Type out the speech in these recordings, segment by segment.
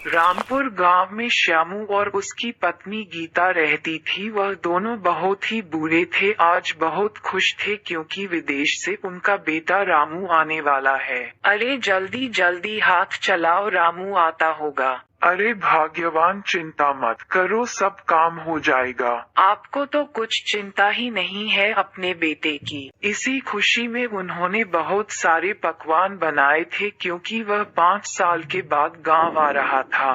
रामपुर गांव में श्यामू और उसकी पत्नी गीता रहती थी। वह दोनों बहुत ही बुरे थे, आज बहुत खुश थे क्योंकि विदेश से उनका बेटा रामू आने वाला है। अरे जल्दी जल्दी हाथ चलाओ, रामू आता होगा। अरे भाग्यवान, चिंता मत करो, सब काम हो जाएगा। आपको तो कुछ चिंता ही नहीं है अपने बेटे की। इसी खुशी में उन्होंने बहुत सारे पकवान बनाए थे क्योंकि वह 5 साल के बाद गांव आ रहा था।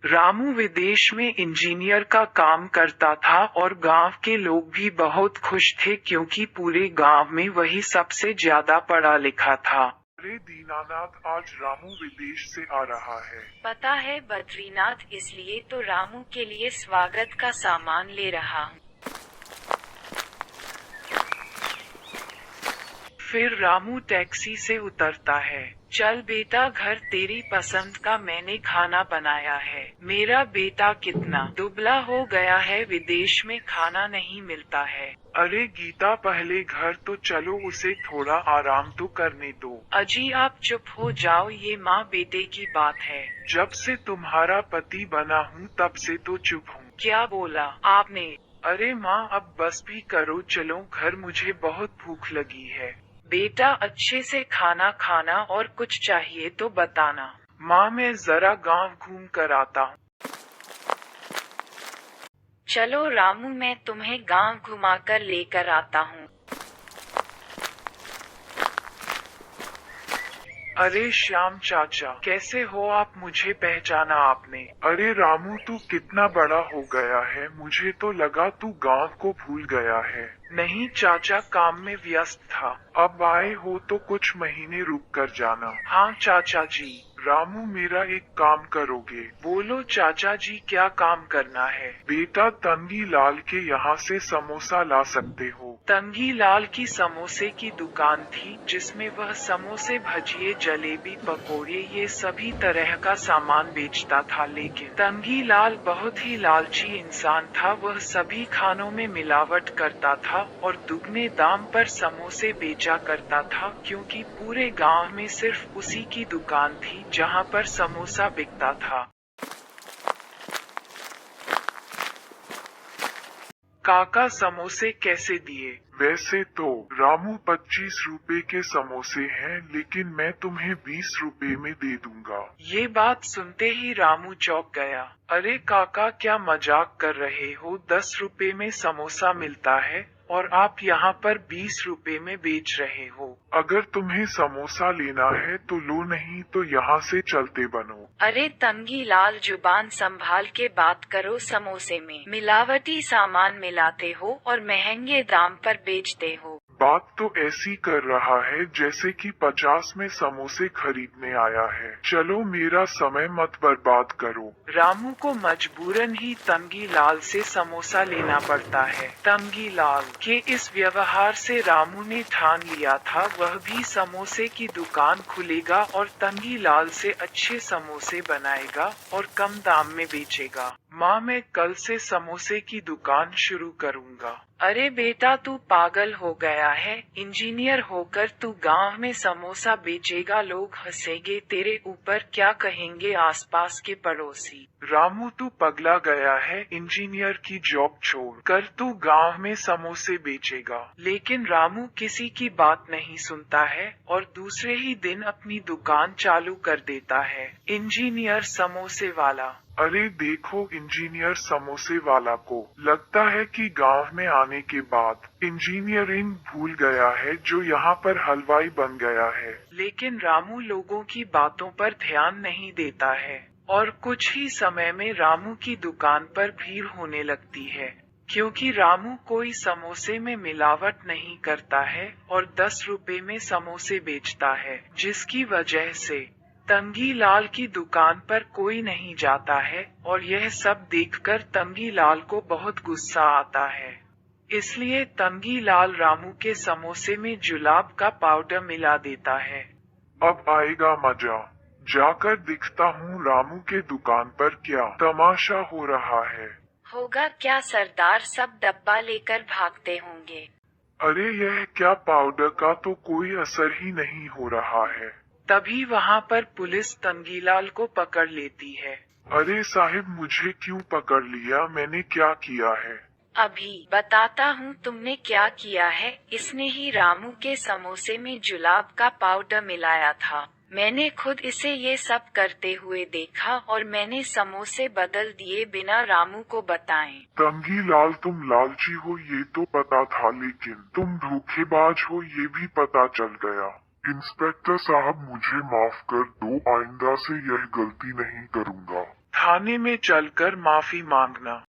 रामू विदेश में इंजीनियर का काम करता था और गांव के लोग भी बहुत खुश थे क्योंकि पूरे गांव में वही सबसे ज्यादा पढ़ा लिखा था। अरे दीनानाथ, आज रामू विदेश से आ रहा है। पता है बद्रीनाथ, इसलिए तो रामू के लिए स्वागत का सामान ले रहा हूँ। फिर रामू टैक्सी से उतरता है। चल बेटा, घर तेरी पसंद का मैंने खाना बनाया है। मेरा बेटा कितना दुबला हो गया है, विदेश में खाना नहीं मिलता है। अरे गीता, पहले घर तो चलो, उसे थोड़ा आराम तो करने दो। अजी आप चुप हो जाओ, ये माँ बेटे की बात है। जब से तुम्हारा पति बना हूँ तब से तो चुप हूँ। क्या बोला आपने? अरे माँ अब बस भी करो, चलो घर, मुझे बहुत भूख लगी है। बेटा अच्छे से खाना खाना, और कुछ चाहिए तो बताना। माँ मैं जरा गांव घूम कर आता हूँ। चलो रामू, मैं तुम्हें गांव घुमाकर लेकर आता हूँ। अरे श्याम चाचा, कैसे हो आप? मुझे पहचाना आपने? अरे रामू, तू कितना बड़ा हो गया है, मुझे तो लगा तू गांव को भूल गया है। नहीं चाचा, काम में व्यस्त था। अब आए हो तो कुछ महीने रुक कर जाना। हाँ चाचा जी। रामू, मेरा एक काम करोगे? बोलो चाचा जी, क्या काम करना है? बेटा, तंगी लाल के यहाँ से समोसा ला सकते हो। तंगी लाल की समोसे की दुकान थी जिसमें वह समोसे, भजिए, जलेबी, पकोड़े, ये सभी तरह का सामान बेचता था। लेकिन तंगी लाल बहुत ही लालची इंसान था। वह सभी खानों में मिलावट करता था और दुगने दाम पर समोसे बेचा करता था क्योंकि पूरे गांव में सिर्फ उसी की दुकान थी जहां पर समोसा बिकता था। काका समोसे कैसे दिए? वैसे तो रामू 25 रुपए के समोसे हैं, लेकिन मैं तुम्हें 20 रुपए में दे दूंगा। ये बात सुनते ही रामू चौंक गया। अरे काका, क्या मजाक कर रहे हो? 10 रुपए में समोसा मिलता है और आप यहाँ पर 20 रुपए में बेच रहे हो। अगर तुम्हें समोसा लेना है तो लो, नहीं तो यहाँ से चलते बनो। अरे तंगी लाल, जुबान संभाल के बात करो। समोसे में मिलावटी सामान मिलाते हो और महंगे दाम पर बेचते हो। बात तो ऐसी कर रहा है जैसे कि 50 में समोसे खरीदने आया है। चलो, मेरा समय मत बर्बाद करो। रामू को मजबूरन ही तंगी लाल से समोसा लेना पड़ता है। तंगी लाल के इस व्यवहार से रामू ने ठान लिया था वह भी समोसे की दुकान खुलेगा और तंगी लाल से अच्छे समोसे बनाएगा और कम दाम में बेचेगा। माँ मैं कल से समोसे की दुकान शुरू करूँगा। अरे बेटा, तू पागल हो गया है? इंजीनियर होकर तू गांव में समोसा बेचेगा? लोग हंसेंगे तेरे ऊपर, क्या कहेंगे आसपास के पड़ोसी? रामू तू पगला गया है? इंजीनियर की जॉब छोड़ कर तू गांव में समोसे बेचेगा। लेकिन रामू किसी की बात नहीं सुनता है और दूसरे ही दिन अपनी दुकान चालू कर देता है। इंजीनियर समोसे वाला। अरे देखो इंजीनियर समोसे वाला को, लगता है कि गांव में आने के बाद इंजीनियरिंग भूल गया है, जो यहाँ पर हलवाई बन गया है। लेकिन रामू लोगों की बातों पर ध्यान नहीं देता है और कुछ ही समय में रामू की दुकान पर भीड़ होने लगती है क्योंकि रामू कोई समोसे में मिलावट नहीं करता है और 10 रुपए में समोसे बेचता है, जिसकी वजह से तंगी लाल की दुकान पर कोई नहीं जाता है और यह सब देखकर तंगी लाल को बहुत गुस्सा आता है। इसलिए तंगी लाल रामू के समोसे में जुलाब का पाउडर मिला देता है। अब आएगा मजा, जाकर दिखता हूँ रामू के दुकान पर क्या तमाशा हो रहा है। होगा क्या सरदार, सब डब्बा लेकर भागते होंगे। अरे यह क्या, पाउडर का तो कोई असर ही नहीं हो रहा है। तभी वहाँ पर पुलिस तंगीलाल को पकड़ लेती है। अरे साहिब, मुझे क्यों पकड़ लिया? मैंने क्या किया है? अभी बताता हूँ तुमने क्या किया है। इसने ही रामू के समोसे में जुलाब का पाउडर मिलाया था। मैंने खुद इसे ये सब करते हुए देखा और मैंने समोसे बदल दिए बिना रामू को बताएं। तंगीलाल, तुम लालची हो ये तो पता था, लेकिन तुम धोखेबाज हो ये भी पता चल गया। इंस्पेक्टर साहब, मुझे माफ कर दो, आइंदा से यह गलती नहीं करूँगा। थाने में चलकर माफी मांगना।